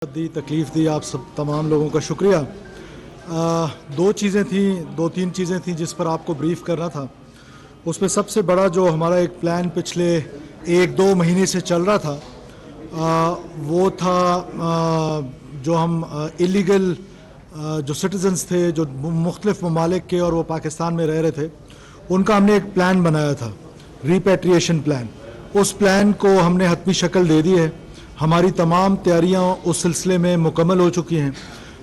दी तकलीफ़ दी आप सब तमाम लोगों का शुक्रिया। दो तीन चीज़ें थीं जिस पर आपको ब्रीफ़ करना था। उसमें सबसे बड़ा जो हमारा एक प्लान पिछले 1-2 महीने से चल रहा था वो था जो हम इलीगल जो सिटीज़न्स थे जो मुख्तलिफ़ ममालिक के और वो पाकिस्तान में रह रहे थे, उनका हमने एक प्लान बनाया था, रिपैट्रिएशन प्लान। उस प्लान को हमने हतमी शक्ल दे दी है। हमारी तमाम तैयारियां उस सिलसिले में मुकम्मल हो चुकी हैं।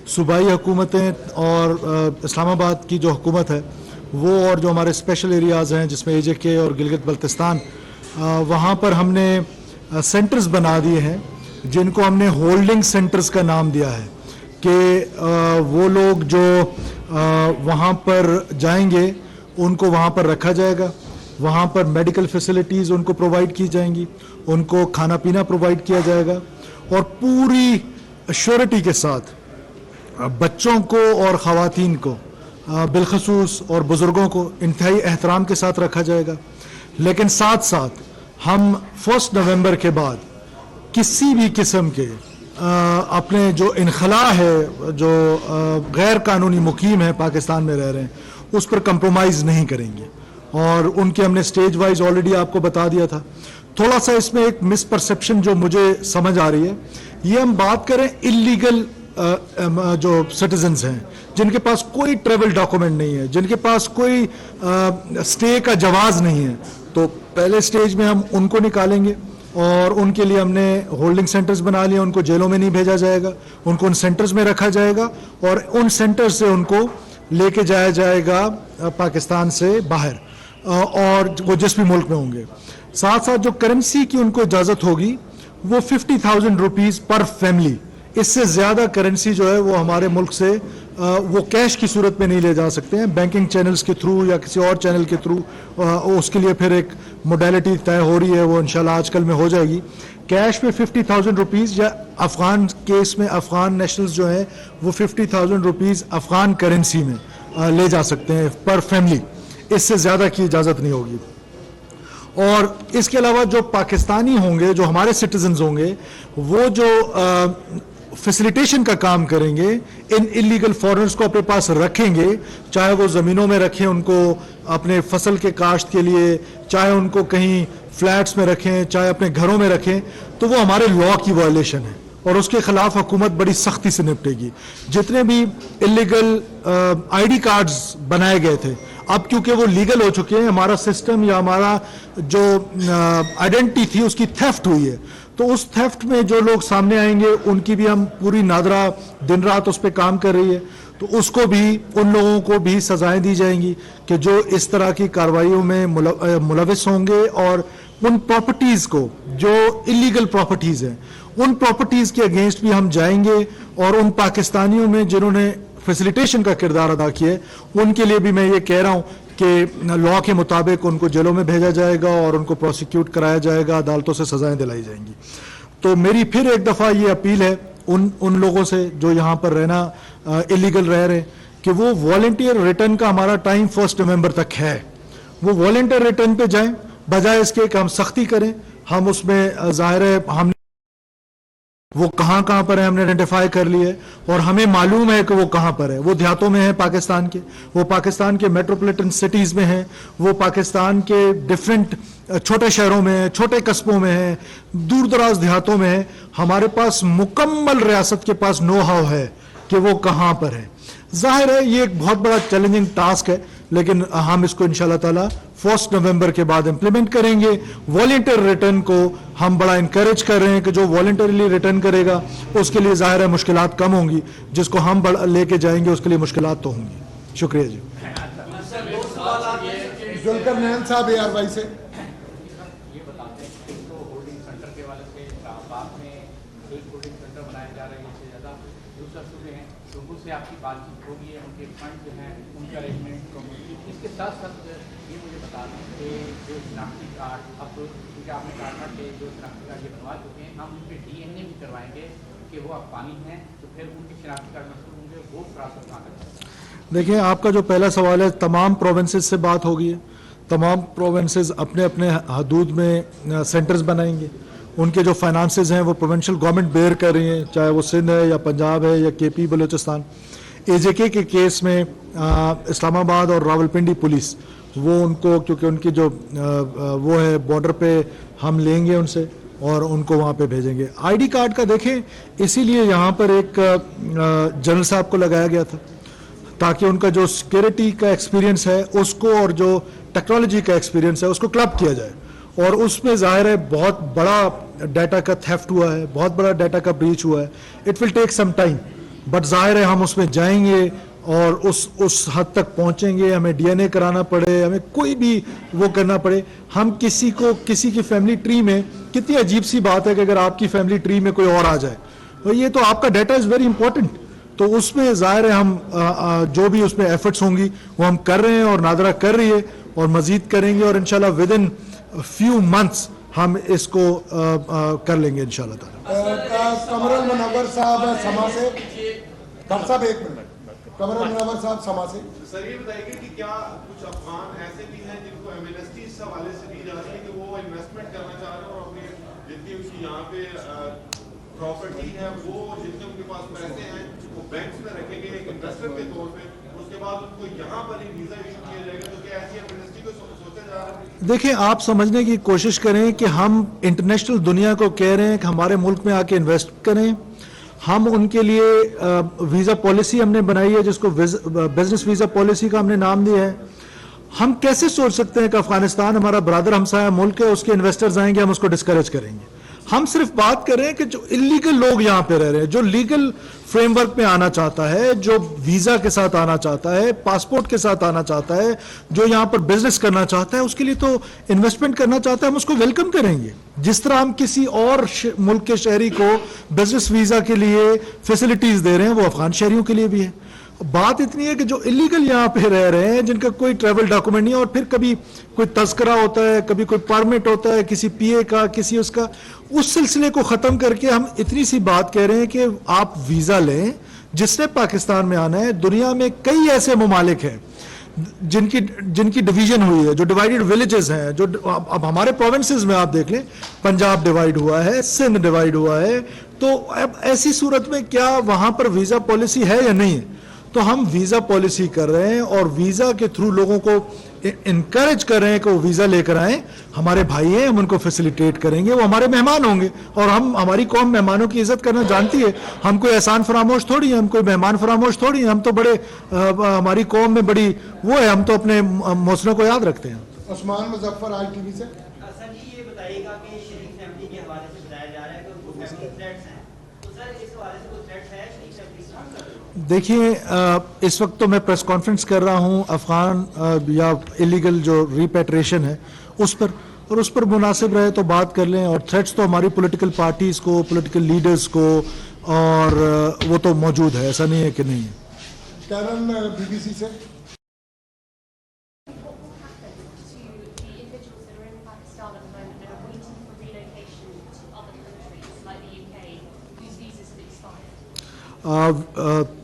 सूबाई हुकूमतें और इस्लामाबाद की जो हुकूमत है वो और जो हमारे स्पेशल एरियाज़ हैं जिसमें AJK और गिलगित बल्तिस्तान, वहाँ पर हमने सेंटर्स बना दिए हैं जिनको हमने होल्डिंग सेंटर्स का नाम दिया है कि वो लोग जो वहाँ पर जाएंगे उनको वहाँ पर रखा जाएगा, वहाँ पर मेडिकल फैसिलिटीज़ उनको प्रोवाइड की जाएंगी, उनको खाना पीना प्रोवाइड किया जाएगा और पूरी श्योरिटी के साथ बच्चों को और ख़वातीन को बिलखसूस और बुज़ुर्गों को इंतहाई एहतराम के साथ रखा जाएगा। लेकिन साथ साथ हम 1 नवंबर के बाद किसी भी किस्म के अपने जो इनखला है, जो गैर कानूनी मुकीम है पाकिस्तान में रह रहे हैं, उस पर कंप्रोमाइज़ नहीं करेंगे। और उनके हमने स्टेज वाइज ऑलरेडी आपको बता दिया था। थोड़ा सा इसमें एक मिसपरसेप्शन जो मुझे समझ आ रही है, ये हम बात करें इलीगल जो सिटीजन्स हैं जिनके पास कोई ट्रैवल डॉक्यूमेंट नहीं है, जिनके पास कोई स्टे का जवाज़ नहीं है, तो पहले स्टेज में हम उनको निकालेंगे और उनके लिए हमने होल्डिंग सेंटर्स बना लिए। उनको जेलों में नहीं भेजा जाएगा, उनको उन सेंटर्स में रखा जाएगा और उन सेंटर से उनको लेके जाया जाएगा पाकिस्तान से बाहर, और वो जिस भी मुल्क में होंगे। साथ साथ जो करेंसी की उनको इजाज़त होगी वो 50,000 रुपीज़ पर फैमिली। इससे ज़्यादा करेंसी जो है वो हमारे मुल्क से वो कैश की सूरत में नहीं ले जा सकते हैं, बैंकिंग चैनल्स के थ्रू या किसी और चैनल के थ्रू। उसके लिए फिर एक मोडेलिटी तय हो रही है, वो इंशाल्लाह आजकल में हो जाएगी। कैश में 50,000 रुपीज़ या अफ़गान केस में अफ़गान नेशनल्स जो हैं वो 50,000 रुपीज़ अफ़गान करेंसी में ले जा सकते हैं पर फैमिली। इससे ज़्यादा की इजाज़त नहीं होगी। और इसके अलावा जो पाकिस्तानी होंगे, जो हमारे सिटीजन्स होंगे, वो जो फैसिलिटेशन का काम करेंगे, इन इलीगल फॉरेनर्स को अपने पास रखेंगे, चाहे वो ज़मीनों में रखें उनको अपने फसल के काश्त के लिए, चाहे उनको कहीं फ्लैट्स में रखें, चाहे अपने घरों में रखें, तो वो हमारे लॉ की वायलेशन है और उसके खिलाफ हुकूमत बड़ी सख्ती से निपटेगी। जितने भी इलीगल ID कार्ड्स बनाए गए थे, अब क्योंकि वो लीगल हो चुके हैं, हमारा सिस्टम या हमारा जो आइडेंटिटी थी उसकी थेफ्ट हुई है, तो उस थेफ्ट में जो लोग सामने आएंगे उनकी भी हम पूरी नादरा दिन रात उस पर काम कर रही है, तो उसको भी, उन लोगों को भी सजाएं दी जाएंगी कि जो इस तरह की कार्रवाइयों में मुलविस होंगे। और उन प्रॉपर्टीज़ को जो इलीगल प्रॉपर्टीज़ हैं, उन प्रॉपर्टीज़ के अगेंस्ट भी हम जाएंगे और उन पाकिस्तानियों में जिन्होंने फैसिलिटेशन का किरदार अदा किया है उनके लिए भी मैं ये कह रहा हूँ कि लॉ के मुताबिक उनको जेलों में भेजा जाएगा और उनको प्रोसिक्यूट कराया जाएगा, अदालतों से सजाएं दिलाई जाएंगी। तो मेरी फिर एक दफ़ा ये अपील है उन लोगों से जो यहाँ पर रहना इलीगल रह रहे हैं कि वो वॉलंटियर रिटर्न का हमारा टाइम 1 नवंबर तक है, वो वॉलंटियर रिटर्न पे जाएं, बजाय इसके कि हम सख्ती करें। हम उसमें ज़ाहिर है हम वो कहाँ पर है हमने आइडेंटिफाई कर लिए और हमें मालूम है कि वो कहाँ पर है। वो देहातों में है पाकिस्तान के, वो पाकिस्तान के मेट्रोपॉलिटन सिटीज़ में है, वो पाकिस्तान के डिफरेंट छोटे शहरों में है, छोटे कस्बों में है, दूर दराज देहातों में है। हमारे पास मुकम्मल रियासत के पास नो हाउ है कि वो कहाँ पर है। जाहिर है ये एक बहुत बड़ा चैलेंजिंग टास्क है, लेकिन हम इसको इंशाल्लाह ताला 1 नवंबर के बाद इम्प्लीमेंट करेंगे। वॉलंटियर रिटर्न को हम बड़ा इंकरेज कर रहे हैं कि जो वॉलंटरीली रिटर्न करेगा उसके लिए ज़ाहिर है मुश्किलात कम होंगी, जिसको हम लेके जाएंगे उसके लिए मुश्किलात तो होंगी। शुक्रिया जी। जुल्करनैन साहब ARY से आपकी बातचीत होगी है, उनके फंड जो हैं उनका अरेंजमेंट होगी। इसके साथ साथ ये मुझे बता दें कि जो शनाख्ती कार्ड, अब तो क्योंकि आपने कहा कि जो शनाख्ती कार्ड ये बनवा चुके हैं, हम उन पर DNA भी करवाएंगे कि वो अफगानी हैं, तो फिर उनके शनाख्ती कार्ड मशहूर होंगे, वो प्रोसेस कहाँ करेंगे? देखिए, आपका जो पहला सवाल है, तमाम प्रोविंसेस से बात होगी, तमाम प्रोविंसेस अपने अपने हदूद में सेंटर्स बनाएंगे, ان کے جو فائنانسز ہیں وہ پروونشل گورنمنٹ بیئر کر رہی ہیں, چاہے وہ سندھ ہے یا پنجاب ہے یا کے پی بلوچستان. اے جے کے کیس میں اسلام آباد اور راولپنڈی پولیس وہ ان کو, کیونکہ ان کی جو وہ ہے بارڈر پہ, ہم لیں گے ان سے اور ان کو وہاں پہ بھیجیں گے. آئی ڈی کارڈ کا دیکھیں, اسی لیے یہاں پر ایک جنرل صاحب کو لگایا گیا تھا تاکہ ان کا جو سیکورٹی کا ایکسپیرینس ہے اس کو اور جو ٹیکنالوجی کا ایکسپیرینس ہے اس کو کلب کیا جائے. اور اس میں ظاہر ہے بہت بڑا ڈیٹا کا تھیفٹ ہوا ہے, بہت بڑا ڈیٹا کا بریچ ہوا ہے. It will take some time, but ظاہر ہے ہم اس میں جائیں گے اور اس حد تک پہنچیں گے. ہمیں ڈی این اے کرانا پڑے, ہمیں کوئی بھی وہ کرنا پڑے, ہم کسی کی فیملی ٹری میں, کتنی عجیب سی بات ہے کہ اگر آپ کی فیملی ٹری میں کوئی اور آ جائے, تو یہ تو آپ کا ڈیٹا از ویری امپورٹنٹ. تو اس میں ظاہر ہے ہم جو بھی اس میں ایفرٹس ہوں گی وہ ہم کر رہے ہیں اور نادرا کر رہی ہے اور مزید کریں گے, اور انشاءاللہ ود ان فیو منتھس ہم اس کو کر لیں گے انشاءاللہ تعالیٰ. قمر المنور صاحب سما سے, ڈاکٹر صاحب ایک منٹ, قمر المنور صاحب سما سے. سر یہ بتائیے کہ کیا کچھ افغان ایسے بھی ہیں جن کو ایمنسٹی اس حوالے سے دی جا رہی ہے کہ وہ انویسٹمنٹ کرنا چاہ رہے ہیں اور اپنی جتنی ان کی یہاں پہ پراپرٹی ہے وہ جتنے ان کے پاس پیسے ہیں وہ بینکس میں رکھیں گے ایک انویسٹر کے طور پہ, اس کے بعد ان کو یہاں پر ہی ویزا ایشو کیا جائے گا. تو کیا ایسی ایمنسٹی کو سوچا جا رہا ہے؟ دیکھیں, آپ سمجھنے کی کوشش کریں کہ ہم انٹرنیشنل دنیا کو کہہ رہے ہیں کہ ہمارے ملک میں آ کے انویسٹ کریں. ہم ان کے لیے ویزا پالیسی ہم نے بنائی ہے جس کو بزنس ویزا پالیسی کا ہم نے نام دیا ہے. ہم کیسے سوچ سکتے ہیں کہ افغانستان ہمارا برادر ہمسایہ ملک ہے, اس کے انویسٹرز آئیں گے, ہم اس کو ڈسکریج کریں گے. ہم صرف بات کر رہے ہیں کہ جو انلیگل لوگ یہاں پہ رہ رہے ہیں, جو لیگل فریم ورک میں آنا چاہتا ہے, جو ویزا کے ساتھ آنا چاہتا ہے, پاسپورٹ کے ساتھ آنا چاہتا ہے, جو یہاں پر بزنس کرنا چاہتا ہے, اس کے لیے تو انویسٹمنٹ کرنا چاہتا ہے, ہم اس کو ویلکم کریں گے. جس طرح ہم کسی اور ملک کے شہری کو بزنس ویزا کے لیے فیسلٹیز دے رہے ہیں, وہ افغان شہریوں کے لیے بھی ہے. بات اتنی ہے کہ جو انلیگل یہاں پہ رہ رہے ہیں, جن کا کوئی ٹریول ڈاکومنٹ نہیں ہے, اور پھر کبھی کوئی تذکرہ ہوتا ہے, کبھی کوئی پرمٹ ہوتا ہے کسی پی اے کا, کسی اس کا, اس سلسلے کو ختم کر کے ہم اتنی سی بات کہہ رہے ہیں کہ آپ ویزا لیں جس نے پاکستان میں آنا ہے. دنیا میں کئی ایسے ممالک ہیں جن کی ڈویژن ہوئی ہے, جو ڈیوائیڈڈ ولیجز ہیں, جو اب ہمارے پروونسز میں آپ دیکھ لیں, پنجاب ڈیوائیڈ ہوا ہے, سندھ ڈیوائیڈ ہوا ہے. تو اب ایسی صورت میں کیا وہاں پر ویزا پالیسی ہے یا نہیں ہے؟ تو ہم ویزا پالیسی کر رہے ہیں اور ویزا کے تھرو لوگوں کو انکریج کر رہے ہیں کہ وہ ویزا لے کر آئیں. ہمارے بھائی ہیں, ہم ان کو فیسیلیٹیٹ کریں گے, وہ ہمارے مہمان ہوں گے, اور ہماری قوم مہمانوں کی عزت کرنا جانتی ہے. ہم کوئی احسان فراموش تھوڑی ہیں, ہم کوئی مہمان فراموش تھوڑی ہیں. ہم تو بڑے ہماری قوم میں بڑی وہ ہے, ہم تو اپنے موسموں کو یاد رکھتے ہیں. عثمان مظفر آئی ٹی وی سے. سر جی یہ بتائیے گا کہ شریف فیملی کے حوالے سے بتایا جا رہا ہے کہ ان کو فیملی تھریٹس ہیں, تو سر اس حوالے سے کوئی تھریٹس ہے شریف فیملی سے؟ دیکھیے, اس وقت تو میں پریس کانفرنس کر رہا ہوں افغان یا ایلیگل جو ریپیٹریشن ہے اس پر, اور اس پر مناسب رہے تو بات کر لیں. اور تھریٹس تو ہماری پولیٹیکل پارٹیز کو, پولیٹیکل لیڈرز کو, اور وہ تو موجود ہے, ایسا نہیں ہے کہ نہیں ہے. کیرن بی بی سی سے.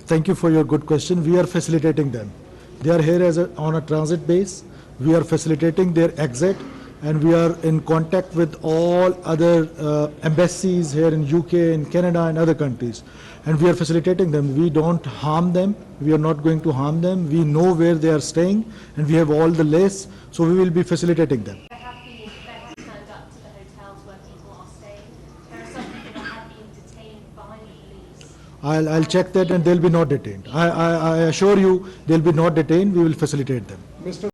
Thank you for your good question. We are facilitating them. They are here on a transit base. We are facilitating their exit, and we are in contact with all other embassies here in UK, in Canada, and other countries. And we are facilitating them. We don't harm them. We are not going to harm them. We know where they are staying, and we have all the lists, so we will be facilitating them. There have been vets turned up to the hotels where people are staying. There are some people that have been detained by police. I'll check that, and they'll be not detained. I assure you, they'll be not detained. We will facilitate them. Mr.